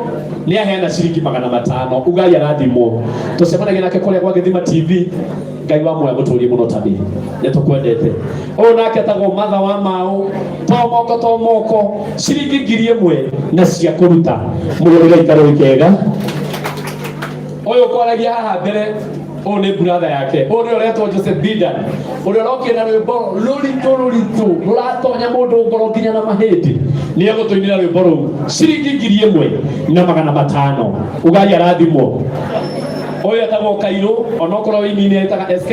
nĩ aheana ciringi 500. Ugai arathimwo. Tũcemanagia nake kũrĩa kwa Gĩthima TV. Ngai wa muoyo mũtũrie mũno tabi nĩ tũkwendete. Ũyũ nake etagwo Matha wa Maũ tomoko ciringi 1000 na cia kũruta mũrũrĩre ikarũ ikega. Ũyũ kwaragia haha mbere ũyũ nĩ brother yake. Ũyũ nĩ ũretwo Joseph Bidan ũrĩa ũrokĩra rwĩmbo rũritũ rũratonya mũndũ ngoro nginya na mahĩndĩ. Nĩ egũtũinĩra rwĩmbo rũu ciringi 1000 na 500. Ugai arathimwo. Ũyũ etagwo Kairũ onokorwo wĩini etaga SK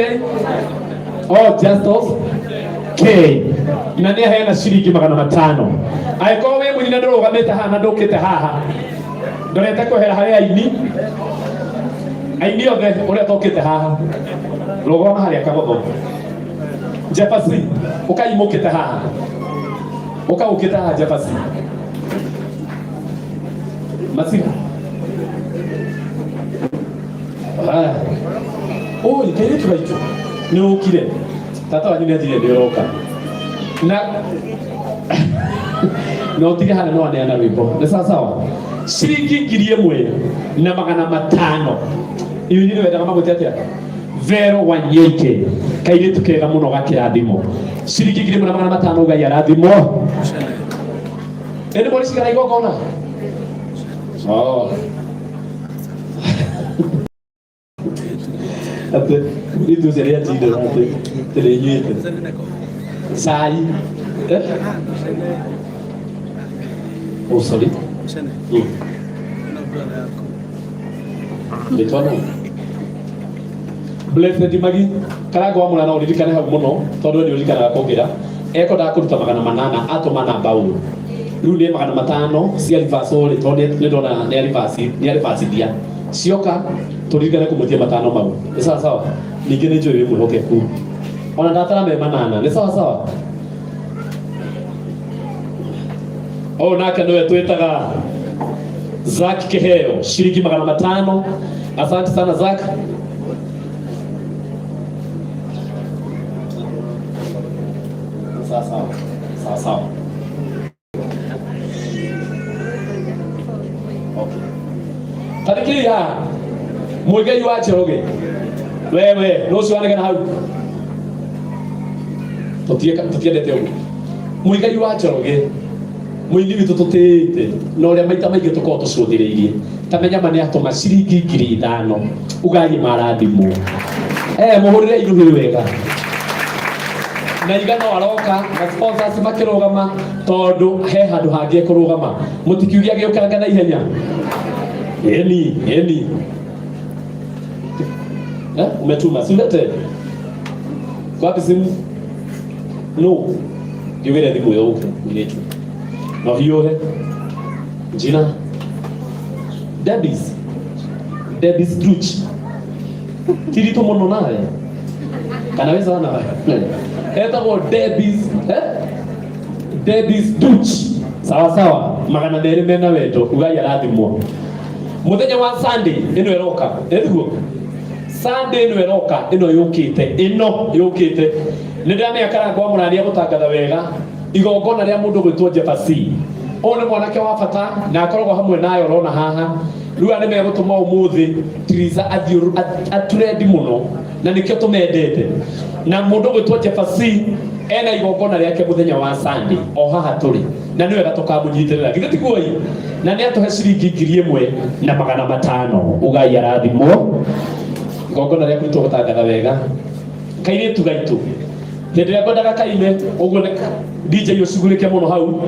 Justus K na nĩ aheana ciringi 500. Angĩkorwo wĩ mũini na ndũrũgamĩte haha na ndũkĩte haha ndorete kwehera harĩ aini othe ũrĩa tokĩte haha rũgama harĩa Kagotho Jefferson ũkaimũkĩte haha ũkaũkĩte haha Jefferson Masika. Oi kairĩtu gaitũ nĩ ũkire tata wanyu nĩ athire ndĩroka na no tiga hana no aneana rwĩmbo nĩ sawa ciringi 1000 na 500. Iyo nĩ wendaga magũte atĩa Vero Wanyeike kairĩtu kega mũno gakĩrathimo ciringi 1000 na 500. Ugai arathimwo. Ene mori cigara igongona. Ate itu seria tidak ate terenya itu sai oh sorry Betona Blessed Magi karago amuna na uririkane hau muno tondu ni uririkana kugira eko ndakuruta 800 atuma na Paulo riu ni 500 cia reverse tondu ni ndona ni reverse dia cioka turirikane kumutia 500 mau ni sawa ningĩ nĩ njũĩ wĩ mwĩhokeku ona ndatara me 8 nĩ sawa. Ũyũ nake nĩwe twĩtaga Zack Kĩheo ciringi 500 Asante sana Zak. Sawa. Okay. Tarikiri ya Muigai wa Cheroge. Wewe nusu wanega na hau. Tutiendete ugu. Muigai wa Cheroge. Muingi witu tutite na uria maita maingi tukorwo tucuthireirie tamenya mane atuma ciringi 5,000 ugai marathimo muhurire iruhiri wega na igana waroka na sponsors makirugama tondu he handu hangi kurugama mutikiugia giukanga na ihenya eni umetuma silete kwa simu no giwele thimu yoke niletu no hiyo jina Debis Duch tirito mono naye kanaweza ana etagwo Debis Duch sawa magana meri mena wendo ugai arathimwo muthenya wa Sunday ino eroka ethuo Sunday ino eroka ino yukite nindamenya karangwa murania gutangatha wega igongona ria mundu gwitwo Jefasi one mwanake wa bata na akoragwo hamwe nayo rona haha riu ane megutuma umuthi Tiriza aturendi muno na nikio tumendete na mundu gwitwo Jefasi ena igongona riake muthenya wa Sunday o haha turi na niwe gatukamunyitirira githitiguo na ni atuhe ciringi 1,500 ugai arathimwo igongona riake ritu gutangatha wega kairitu gaitu hindira ngwendaga kaime uguo DJ ucugurike muno hau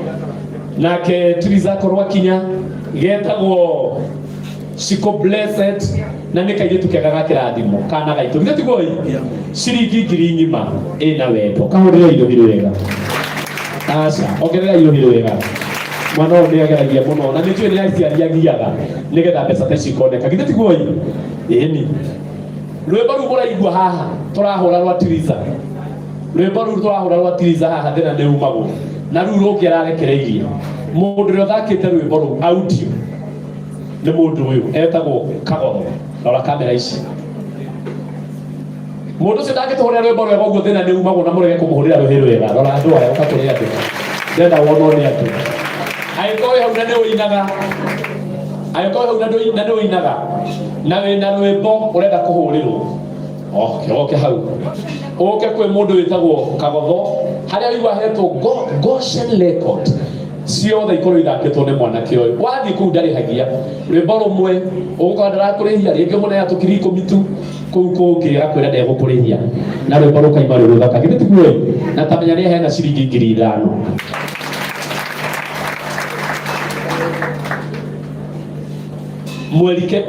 nake Tiriza korwa kinya getagwo Shiko Blessed na nikairitu kega kirathimo kana gaitu githitiguo ciringi 1,000 ina wendo kahurira iruhiri wega aca ongerera iruhiri wega mwana ũyũ nĩageragia mũno na nĩnjũĩ nĩaciariagiaga nĩgetha mbeca ta ici ikoneka githitiguo ĩni rwĩmbo rũu mũraigua haha tũrahũra rwa Tiriza rwĩmbo rũu tũrahũra rwa Tiriza haha thĩna nĩ umagwo na rũu rũngĩ ararekereirie mũndũ ũrĩa ũthakĩte rwĩmbo rũu audio nĩ mũndũ ũyũ etagwo Kagotho rora kamera ici mũndũ ũcio ndangĩtũhũrĩra rwĩmbo rwega ũguo thĩna nĩ umagwo na mũrege kũmũhũrĩra rũhĩ rwega rora andũ aya ũka kũrĩ andũ ndenda wonwo nĩ andũ angĩkorwo hau na nĩ ũinaga angĩkorwo hau na nĩ ũinaga na wĩna rwĩmbo ũrenda kũhũrĩrwo oke hau oke kwĩ mũndũ wĩtagwo Kagotho harĩa wĩigua hetwo Goshen Record ciothe ikorwo ithakĩtwo nĩ mwanake ũyũ wathiĩ kũu ndarĩhagia rwĩmbo rũmwe ũgũkorwo ndarakũrĩhia rĩngĩ mũnea tũkiri 10 tu kũu kũngĩ agakwĩra ndegũkũrĩhia na rwĩmbo rũkaima rwĩ rũthaka githitiguo na tamenya nĩ hena ciringi 5,000 mwerike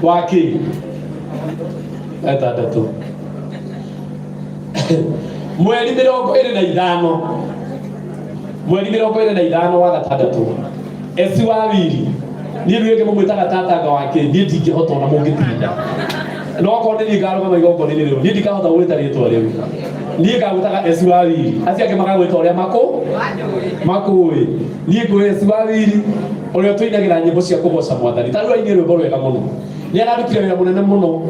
waki etandatu mweri 25 mweri 25 wa gatandatu esi wa wiri ni rwege mumwitaga tatanga wake ni ndingihota na mungitinda no ko ni ngaruga maigongo ni riu ni ndikahota gwita ritwa riu ni ngagutaga esi wa wiri acia ke magagwita uria makui ni ngwe esi wa wiri uria tuinagira nyimbo cia kugoca mwathani ta rwa ini rwimbo rwega muno ni ararutire wira munene muno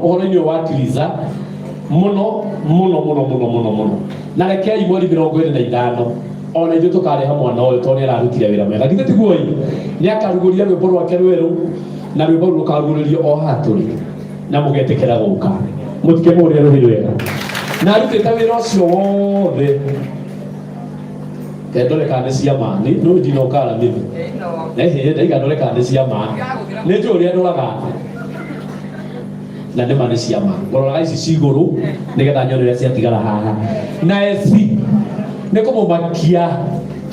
uhoro-ini wa Tiriza muno na rekei mweri 25 ona ithuĩ tũkareha mwana ũyũ tondũ nĩ ararutire wĩra mwega githitiguo nĩ akarugũria rwĩmbo rwake rwerũ na rwĩmbo rũu rũkarugũrĩrio o haha tũrĩ na mũgetĩkĩra gũka mũtikĩmũhũrĩre rũhĩ rwega na arutĩte wĩra ũcio wothe ndore kana nĩ cia ma no ndinokara mimi na ndaiga ndore kana nĩ cia ma nĩ njũĩ ũrĩa ndoraga na nĩ ma nĩ cia ma ngororaga ici cigũrũ nĩgetha nyone ũrĩa ciatigara haha na eci nĩ kũmũmakia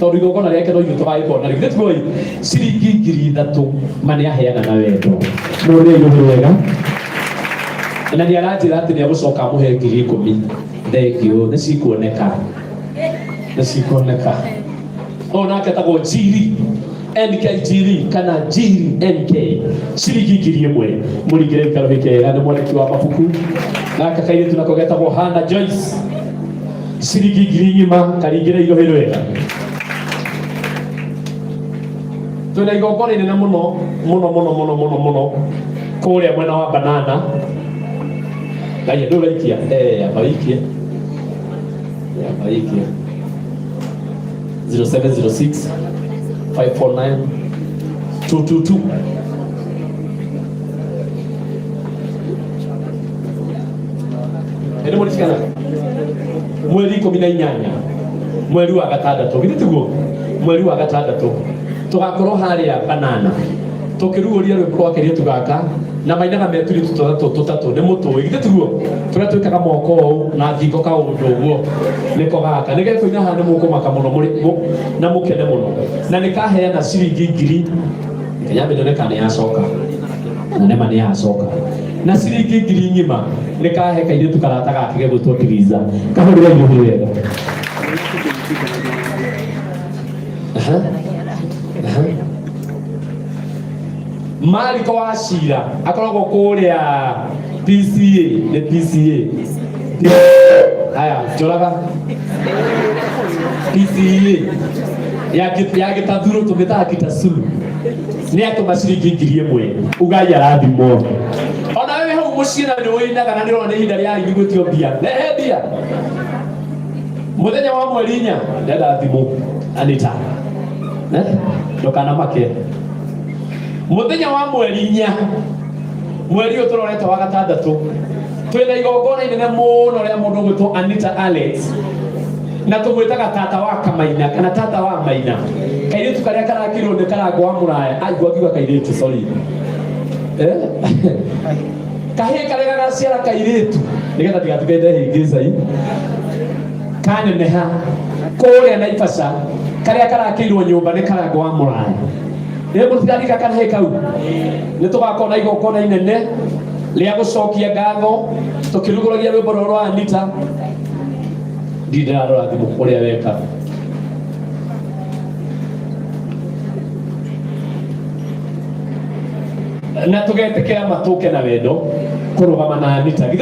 tondũ igongona rĩake no ithuĩ tũgagĩkorwo narĩo githitiguo ciringi 3,000 ma nĩ aheana na wendo mũhũrĩre iruhĩ wega na nĩ aranjĩra atĩ nĩ agũcoka amũhe 10,000 thengio nĩ cikuoneka o nake etagwo Njiri NK Njiri kana Njiri NK ciringi 1,000 mũringĩre gĩikaro gĩkega nĩ mwandĩki wa mabuku nake kairĩtu nako getagwo Hannah Joyce ciringi 5,000 karingĩre iruhĩ wega twina igongona inene muno kuria mwena wa Banana. Ngai ndio laikia abaikia 0706 549 222. Ene mulikana mweri 18 mweri wa gatandatu githitugo mweri wa gatandatu tugakorwo haria Banana tukiruguria rwimbo rwa kiritu gaka na mainaga meturi tutatu ni mutui githitugo turia twikaga moko u na ngingo ka undu uguo niko gaka nige kuina hane mukumaka muno muri na mukene muno na nikaheana ciringi 1000 kanyambe ndonekane yacoka na nema ni yacoka na ciringi 1000 ngima nikahe kairitu karata gake gegutwo Kiriza kahurire ihuhu wega. Mariko wa Cira akoragwo kuria PCA aya joraga PCA ya gitathuro tumeta Kitasulu ni atuma ciringi 1000 ugai arathimo ona wewe hau mucina ni winaga na ndirona ihinda ria igutio bia nehe bia muthenya wa mweri 4 ndenda thimo Anita ndokana make muthenya wa mweri 4 mweri uyu turorete wa gatandatu twina igongona inene muno ria mundu gwitwo Anita Alex na tumwitaga tata wa Kamaina kana tata wa Maina kairitu karia karakirwo ni karango wa Muraya aigua ngiuga kairitu sorry kahe karia gaciara kairitu nigetha tigatukende hingicai kaneneha kuria Naivasha karia karakirwo nyumba ni karango wa Muraya muthigari kakanahe kau ni tugakona igongona inene ria gucokia ngatho tukiruguragia rwimbo rwa Anita ndindarora thimu kuria weka na tugetekera matuke na wendo kurugama na Anita.